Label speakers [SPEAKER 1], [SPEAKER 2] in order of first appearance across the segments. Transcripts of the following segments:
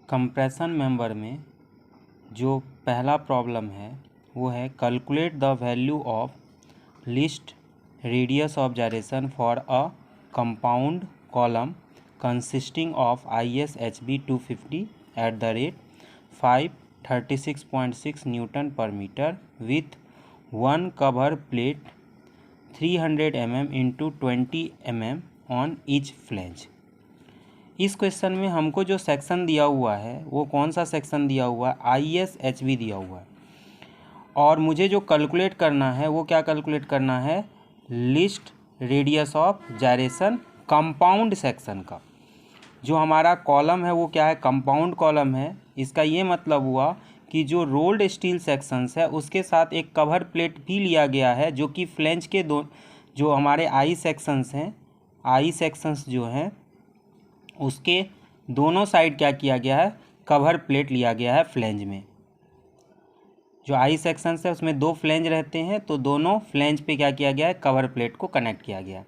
[SPEAKER 1] Compression member में जो पहला प्रॉब्लम है वो है calculate the value of least radius of gyration for a compound column consisting of ISHB 250 at the rate 536.6 newton per metre with one cover plate 300 mm into 20 mm on each flange. इस question में हमको जो section दिया हुआ है वो कौन सा सेक्शन दिया हुआ है, ISHB दिया हुआ है। और मुझे जो कैलकुलेट करना है वो क्या कैलकुलेट करना है, least radius of gyration compound section का। जो हमारा कॉलम है वो क्या है, कंपाउंड कॉलम है। इसका ये मतलब हुआ कि जो रोल्ड स्टील सेक्शंस है उसके साथ एक कवर प्लेट भी लिया गया है, जो कि फ्लैंज के जो हमारे आई सेक्शंस हैं, आई सेक्शंस जो हैं उसके दोनों साइड क्या किया गया है, कवर प्लेट लिया गया है फ्लैंज में। जो आई सेक्शंस है उसमें दो फ्लैंज रहते हैं, तो दोनों फ्लैंज पे क्या किया गया है, कवर प्लेट को कनेक्ट किया गया।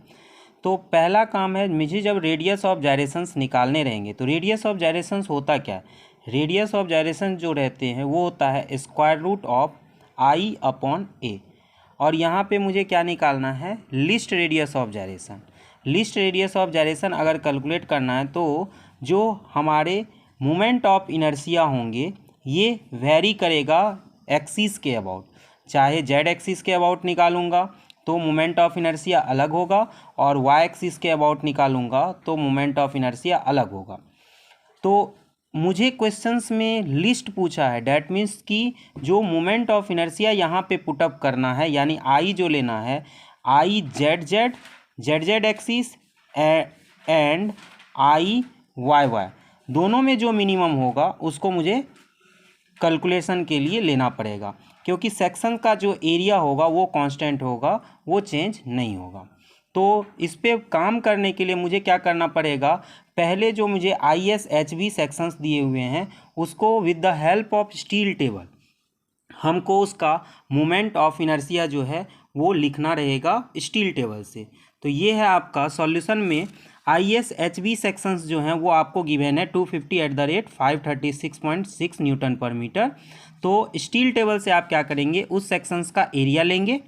[SPEAKER 1] तो पहला काम है, मुझे जब रेडियस ऑफ जायरेशंस निकालने रहेंगे तो रेडियस ऑफ जायरेशंस होता क्या है, रेडियस ऑफ जायरेशन जो रहते हैं वो होता है square root of I upon A। और यहाँ पे मुझे क्या निकालना है, least radius of gyration. Least radius of gyration अगर कैलकुलेट करना है तो जो हमारे मोमेंट ऑफ इनर्शिया होंगे ये वेरी करेगा एक्सिस के अबाउट। चाहे जेड एक्सिस के अबाउट निकालूंगा तो मोमेंट ऑफ इनर्शिया अलग होगा, और वाई एक्सिस के अबाउट निकालूंगा तो मोमेंट ऑफ इनर्शिया अलग होगा। तो मुझे क्वेश्चंस में लिस्ट पूछा है, डैट मीन्स कि जो मोमेंट ऑफ इनर्शिया यहाँ पे पुटअप करना है, यानी आई जो लेना है, I Z Z Z Z axis and I Y Y, दोनों में जो मिनिमम होगा उसको मुझे कैलकुलेशन के लिए लेना पड़ेगा, क्योंकि सेक्शन का जो एरिया होगा वो कांस्टेंट होगा, वो चेंज नहीं होगा। तो इस पे काम करने के लिए मुझे क्या करना पड़ेगा, पहले जो मुझे ISHB सेक्शंस दिए हुए हैं उसको with the help of steel table हमको उसका मोमेंट ऑफ इनर्शिया जो है वो लिखना रहेगा स्टील टेबल से। तो ये है आपका सॉल्यूशन में ISHB सेक्शंस जो हैं वो आपको गिवन है 250 at the rate 536.6 newton per metre. तो स्टील टेबल से आप क्या करेंगे, उस सेक्शंस का एरिया लेंगे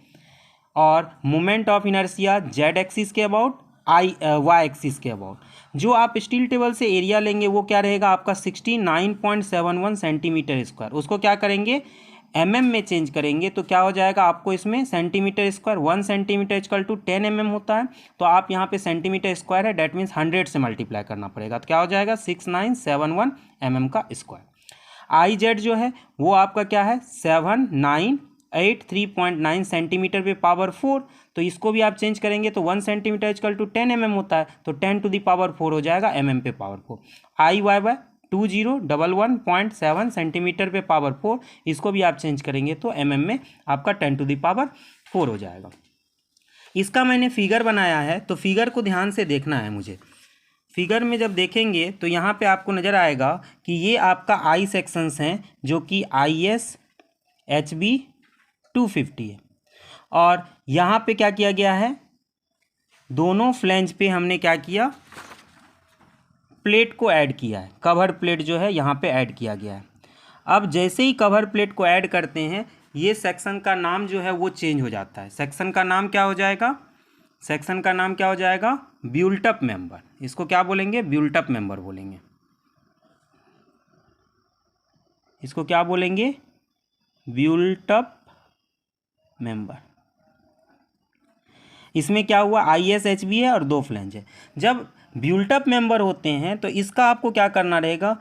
[SPEAKER 1] और moment of inertia Z axis के अबाउट, वाई एक्सिस के अबाउट। जो आप स्टील टेबल से एरिया लेंगे वो क्या रहेगा आपका 69.71 सेंटीमीटर स्क्वायर। उसको क्या करेंगे, mm में चेंज करेंगे तो क्या हो जाएगा आपको इसमें centimetre square, 1 centimetre equal to 10 mm होता है। तो आप यहाँ पे सेंटीमीटर स्क्वायर है, डैट मीन्स 100 से मल्टीप्लाई करना पड़ेगा, तो क्या हो जाएगा 6971 mm का स्क्वायर। आई जेड जो है वो आपका क्या है 7983.9 सेंटीमीटर पे पावर 4। तो इसको भी आप चेंज करेंगे तो 1 सेंटीमीटर इक्वल टू 10 mm होता है, तो 10 टू द पावर 4 हो जाएगा mm पे पावर 4। आई वाई वाई 2011.7 सेंटीमीटर पे पावर 4, इसको भी आप चेंज करेंगे तो mm में आपका 10 टू द पावर 4 हो जाएगा। इसका मैंने फिगर बनाया है, तो फिगर को ध्यान से देखना है मुझे। फिगर में जब देखेंगे तो यहाँ पे आपको नज़र आएगा कि ये आपका आई सेक्शंस हैं जो कि ISHB 250 है। और यहाँ पे क्या किया गया है, दोनों फ्लैंज पे हमने क्या किया, प्लेट को ऐड किया है, कवर प्लेट जो है यहाँ पे ऐड किया गया है। अब जैसे ही कवर प्लेट को ऐड करते हैं ये सेक्शन का नाम जो है वो चेंज हो जाता है। सेक्शन का नाम क्या हो जाएगा, सेक्शन का नाम क्या हो जाएगा, ब्यूल्टअप मेंबर। इसको क्या बोलेंगे, ब्यूल्टअप मेंबर बोलेंगे। इसको क्या बोलेंगे, ब्यूल्टअप मेंबर। इसमें क्या हुआ, ISHB है और दो फ्लैंज है। जब ब्यूल्टअप मेंबर होते हैं तो इसका आपको क्या करना रहेगा,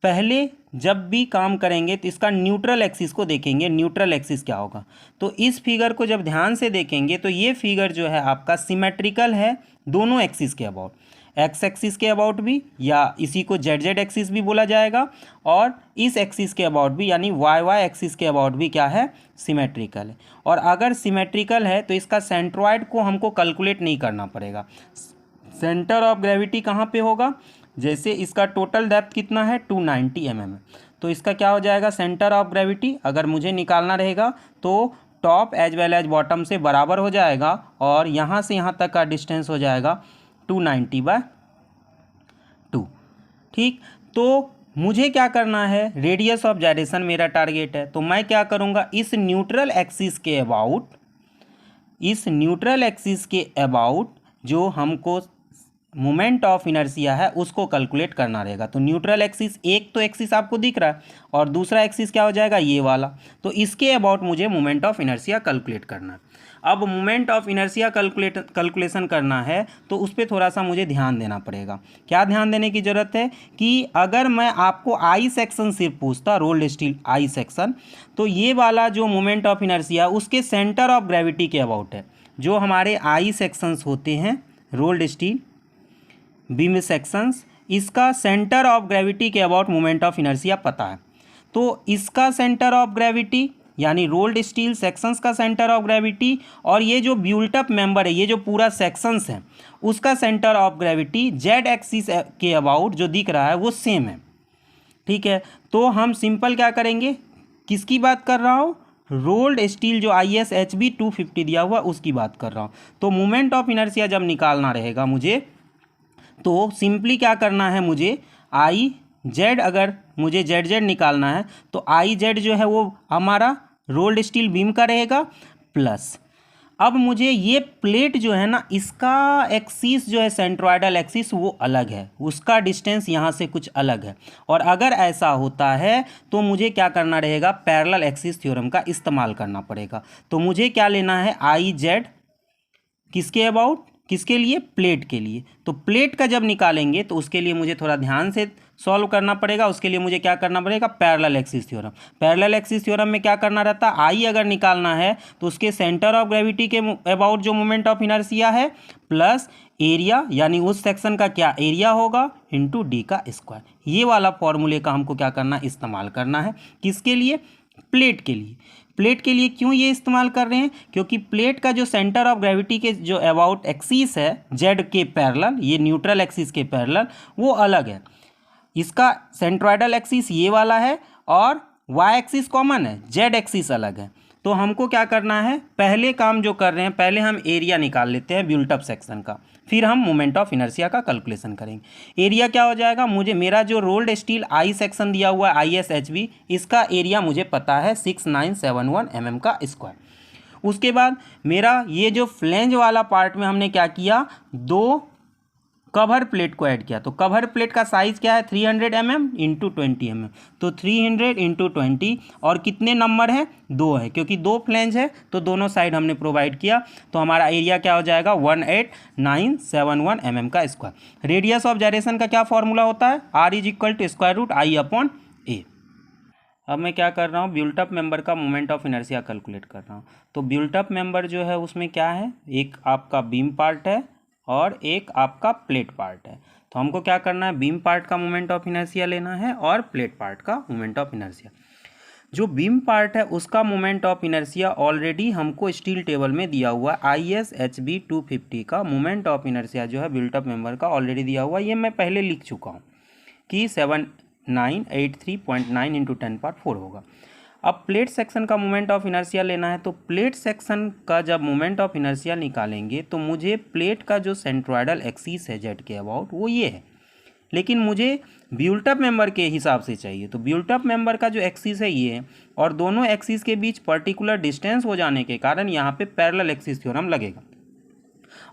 [SPEAKER 1] पहले जब भी काम करेंगे तो इसका न्यूट्रल एक्सिस को देखेंगे, न्यूट्रल एक्सिस क्या होगा। तो इस फिगर को जब ध्यान से देखेंगे तो ये फिगर जो है आपका सिमेट्रिकल है दोनों एक्सिस के अबाउट, एक्स एक्सिस के अबाउट भी, या इसी को जेड जेड एक्सिस भी बोला जाएगा, और इस एक्सिस के अबाउट भी यानी वाई वाई एक्सिस के अबाउट भी क्या है, सिमेट्रिकल है। और अगर सिमेट्रिकल है तो इसका सेंट्रॉइड को हमको कैलकुलेट नहीं करना पड़ेगा। सेंटर ऑफ ग्रेविटी कहाँ पे होगा, जैसे इसका टोटल डेप्थ कितना है 290 mm है, तो इसका क्या हो जाएगा सेंटर ऑफ ग्रेविटी अगर मुझे निकालना रहेगा तो top as well as bottom से बराबर हो जाएगा, और यहाँ से यहाँ तक का डिस्टेंस हो जाएगा 290/2। ठीक, तो मुझे क्या करना है, रेडियस ऑफ जायरेशन मेरा टारगेट है, तो मैं क्या करूँगा, इस न्यूट्रल एक्सिस के अबाउट जो हमको मोमेंट ऑफ इनर्शिया है उसको कैलकुलेट करना रहेगा। तो न्यूट्रल एक्सिस, एक तो एक्सिस आपको दिख रहा है और दूसरा एक्सिस क्या हो जाएगा, ये वाला। तो इसके अबाउट मुझे मोमेंट ऑफ इनर्शिया कैलकुलेट करना है। अब मोमेंट ऑफ इनर्शिया कैलकुलेशन करना है तो उस पर थोड़ा सा मुझे ध्यान देना पड़ेगा। क्या ध्यान देने की ज़रूरत है कि अगर मैं आपको आई सेक्शन सिर्फ पूछता, रोल्ड स्टील आई सेक्शन, तो ये वाला जो मोमेंट ऑफ इनर्शिया उसके सेंटर ऑफ ग्रेविटी के अबाउट है। जो हमारे आई सेक्शंस होते हैं, रोल्ड स्टील बीम सेक्शंस, इसका सेंटर ऑफ ग्रेविटी के अबाउट मोमेंट ऑफ इनर्शिया पता है। तो इसका सेंटर ऑफ ग्रेविटी यानी रोल्ड स्टील सेक्शंस का सेंटर ऑफ ग्रेविटी और ये जो ब्यूल्ट अप मेंबर है, ये जो पूरा सेक्शंस है, उसका centre of gravity Z axis के अबाउट जो दिख रहा है वो सेम है। ठीक है, तो हम सिंपल क्या करेंगे, किसकी बात कर रहा हूँ, रोल्ड स्टील जो ISHB 250 दिया हुआ उसकी बात कर रहा हूँ। तो मोमेंट ऑफ इनर्शिया जब निकालना रहेगा मुझे, तो सिंपली क्या करना है, मुझे आई जेड, अगर मुझे जेड जेड निकालना है तो आई जेड जो है वो हमारा रोल्ड स्टील बीम का रहेगा, प्लस अब मुझे ये प्लेट जो है ना, इसका एक्सिस जो है सेंट्रोइडल एक्सिस वो अलग है, उसका डिस्टेंस यहाँ से कुछ अलग है। और अगर ऐसा होता है तो मुझे क्या करना रहेगा, पैरेलल एक्सिस थ्योरम का इस्तेमाल करना पड़ेगा। तो मुझे क्या लेना है, आई जेड किसके अबाउट, किसके लिए, प्लेट के लिए। तो प्लेट का जब निकालेंगे तो उसके लिए मुझे थोड़ा ध्यान से सॉल्व करना पड़ेगा। उसके लिए मुझे क्या करना पड़ेगा, parallel axis theorem. Parallel axis theorem में क्या करना रहता है, आई अगर निकालना है तो उसके सेंटर ऑफ ग्रेविटी के अबाउट जो मोमेंट ऑफ इनर्शिया है प्लस एरिया, यानी उस सेक्शन का क्या एरिया होगा, इंटू डी का स्क्वायर। ये वाला फॉर्मूले का हमको क्या करना, इस्तेमाल करना है। किसके लिए, प्लेट के लिए। प्लेट के लिए क्यों ये इस्तेमाल कर रहे हैं, क्योंकि प्लेट का जो सेंटर ऑफ ग्रेविटी के जो अबाउट एक्सिस है जेड के पैरेलल, ये न्यूट्रल एक्सिस के पैरेलल, वो अलग है। इसका सेंट्रोइडल एक्सिस ये वाला है और वाई एक्सिस कॉमन है, जेड एक्सिस अलग है। तो हमको क्या करना है, पहले काम जो कर रहे हैं, पहले हम एरिया निकाल लेते हैं बिल्ट अप सेक्शन का, फिर हम मोमेंट ऑफ इनर्शिया का कैलकुलेशन करेंगे। एरिया क्या हो जाएगा, मुझे मेरा जो रोल्ड स्टील आई सेक्शन दिया हुआ है ISHB, इसका एरिया मुझे पता है 6971 mm का स्क्वायर। उसके बाद मेरा ये जो फ्लेंज वाला पार्ट में हमने क्या किया, दो कवर प्लेट को ऐड किया। तो कवर प्लेट का साइज़ क्या है, 300 mm इंटू 20 mm। तो 300 इंटू 20 और कितने नंबर हैं, 2 है, क्योंकि 2 फ्लेंज है तो दोनों साइड हमने प्रोवाइड किया। तो हमारा एरिया क्या हो जाएगा, 18971 mm का स्क्वायर। रेडियस ऑफ जायरेशन का क्या फॉर्मूला होता है, R = √I/A। अब मैं क्या कर रहा हूँ, बिल्ट अप मेंबर का मोमेंट ऑफ इनर्शिया कैलकुलेट कर रहा हूँ। तो बिल्ट अप मेंबर जो है उसमें क्या है, एक आपका बीम पार्ट है और एक आपका प्लेट पार्ट है। तो हमको क्या करना है, बीम पार्ट का मोमेंट ऑफ इनर्शिया लेना है और प्लेट पार्ट का मोमेंट ऑफ इनर्शिया। जो बीम पार्ट है उसका मोमेंट ऑफ इनर्शिया ऑलरेडी हमको स्टील टेबल में दिया हुआ है। ISHB 250 का मोमेंट ऑफ इनर्शिया जो है बिल्ट अप मेंबर का ऑलरेडी दिया हुआ है, ये मैं पहले लिख चुका हूँ कि 7983.9 इंटू 10⁴ होगा। अब प्लेट सेक्शन का मोमेंट ऑफ इनर्शिया लेना है। तो प्लेट सेक्शन का जब मोमेंट ऑफ इनर्शिया निकालेंगे तो मुझे प्लेट का जो सेंट्रोइडल एक्सिस है जेड के अबाउट वो ये है, लेकिन मुझे बिल्ट अप मेंबर के हिसाब से चाहिए। तो बिल्ट अप मेंबर का जो एक्सिस है ये है और दोनों एक्सिस के बीच पर्टिकुलर डिस्टेंस हो जाने के कारण यहाँ पे पैरेलल एक्सिस थ्योरम लगेगा।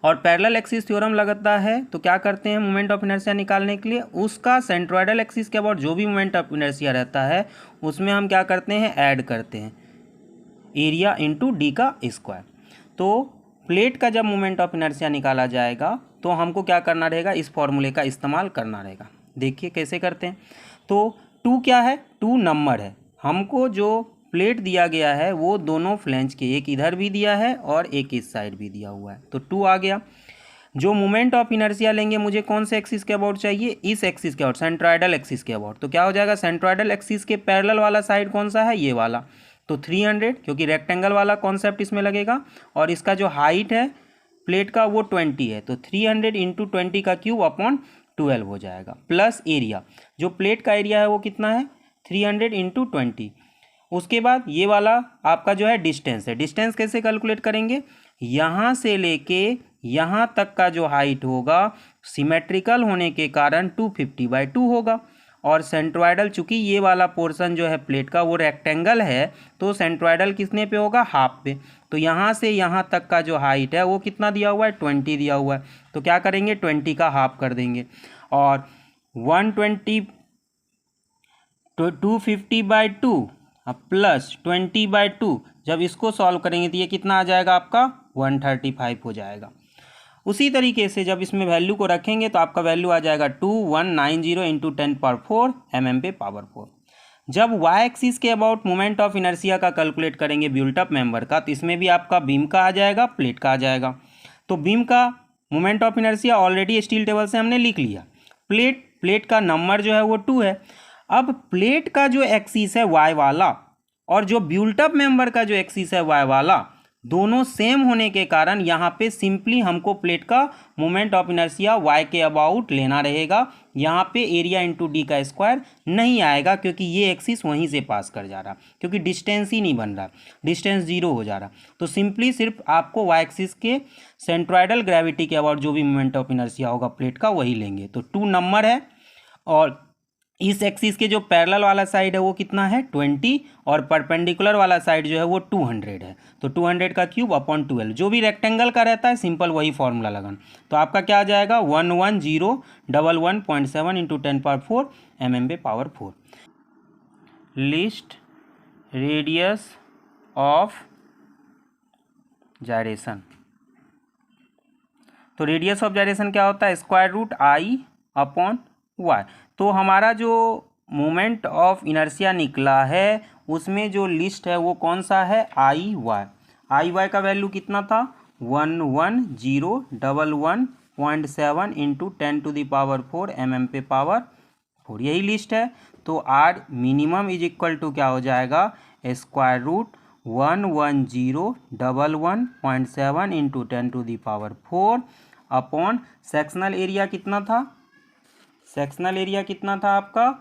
[SPEAKER 1] और पैरेलल एक्सिस थ्योरम लगता है तो क्या करते हैं, मोमेंट ऑफ इनर्शिया निकालने के लिए उसका सेंट्रोइडल एक्सिस के अबाउट जो भी मोमेंट ऑफ इनर्शिया रहता है उसमें हम क्या करते हैं, ऐड करते हैं एरिया इंटू डी का स्क्वायर। तो प्लेट का जब मोमेंट ऑफ इनर्शिया निकाला जाएगा तो हमको क्या करना रहेगा, इस फॉर्मूले का इस्तेमाल करना रहेगा। देखिए कैसे करते हैं। तो 2 क्या है, 2 नंबर है। हमको जो प्लेट दिया गया है वो दोनों फ्लेंज के, एक इधर भी दिया है और एक इस साइड भी दिया हुआ है, तो 2 आ गया। जो मोमेंट ऑफ इनर्शिया लेंगे मुझे कौन से एक्सिस के अबाउट चाहिए, इस एक्सिस के अबाउट, सेंट्रोइडल एक्सिस के अबाउट। तो क्या हो जाएगा, सेंट्रोइडल एक्सिस के पैरेलल वाला साइड कौन सा है, ये वाला। तो 300, क्योंकि रेक्टेंगल वाला कॉन्सेप्ट इसमें लगेगा और इसका जो हाइट है प्लेट का वो 20 है। तो 300 इंटू 20 का क्यूब अपॉन 12 हो जाएगा, प्लस एरिया। जो प्लेट का एरिया है वो कितना है, 300 इंटू 20। उसके बाद ये वाला आपका जो है डिस्टेंस है। डिस्टेंस कैसे कैलकुलेट करेंगे, यहाँ से लेके यहाँ तक का जो हाइट होगा सिमेट्रिकल होने के कारण 250/2 होगा और सेंट्रोइडल, चूंकि ये वाला पोर्शन जो है प्लेट का वो रेक्टेंगल है तो सेंट्रोइडल कितने पे होगा, हाफ पे। तो यहाँ से यहाँ तक का जो हाइट है वो कितना दिया हुआ है, 20 दिया हुआ है। तो क्या करेंगे, 20 का हाफ कर देंगे और 120 250/2 प्लस 20/2, जब इसको सॉल्व करेंगे तो ये कितना आ जाएगा आपका 135 हो जाएगा। उसी तरीके से जब इसमें वैल्यू को रखेंगे तो आपका वैल्यू आ जाएगा 2190 इंटू 10⁴ mm पे पावर 4। जब वाई एक्सिस के अबाउट मोमेंट ऑफ इनर्शिया का कैलकुलेट करेंगे बिल्ट अप मेंबर का, तो इसमें भी आपका बीम का आ जाएगा, प्लेट का आ जाएगा। तो बीम का moment of inertia already steel table से हमने लिख लिया, प्लेट का नंबर जो है वो 2 है। अब प्लेट का जो एक्सिस है वाई वाला और जो बिल्ट अप मेंबर का जो एक्सिस है वाई वाला, दोनों सेम होने के कारण यहाँ पे सिंपली हमको प्लेट का मोमेंट ऑफ इनर्शिया वाई के अबाउट लेना रहेगा। यहाँ पे एरिया इंटू डी का स्क्वायर नहीं आएगा क्योंकि ये एक्सिस वहीं से पास कर जा रहा, क्योंकि डिस्टेंस ही नहीं बन रहा, डिस्टेंस 0 हो जा रहा। तो सिंपली सिर्फ आपको वाई एक्सिस के सेंट्रोइडल ग्रेविटी के अबाउट जो भी मोमेंट ऑफ इनर्शिया होगा प्लेट का वही लेंगे। तो 2 नंबर है और इस एक्सिस के जो पैरेलल वाला साइड है वो कितना है 20 और परपेंडिकुलर वाला साइड जो है वो 200 है। तो 200 का क्यूब अपॉन 12, जो भी रेक्टेंगल का रहता है सिंपल वही फॉर्मूला लगाना। तो आपका क्या आ जाएगा 11011.7 इंटू 10⁴ mm पे power 4। List radius of gyration. तो रेडियस ऑफ जायरेशन क्या होता है, √i अपॉन y। तो हमारा जो मोमेंट ऑफ इनर्शिया निकला है उसमें जो लिस्ट है वो कौन सा है, आई वाई का वैल्यू कितना था 11011.7 इंटू 10⁴ mm पे पावर 4, यही लिस्ट है। तो R minimum is equal to क्या हो जाएगा, √11011.7 इंटू 10⁴ अपॉन सेक्शनल एरिया कितना था, सेक्शनल एरिया कितना था आपका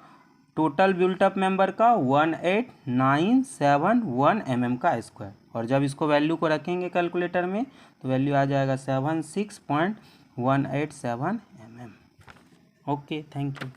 [SPEAKER 1] टोटल बिल्ट अप मेंबर का 18971 mm का स्क्वायर। और जब इसको वैल्यू को रखेंगे कैलकुलेटर में तो वैल्यू आ जाएगा 76.187 mm। Okay, thank you.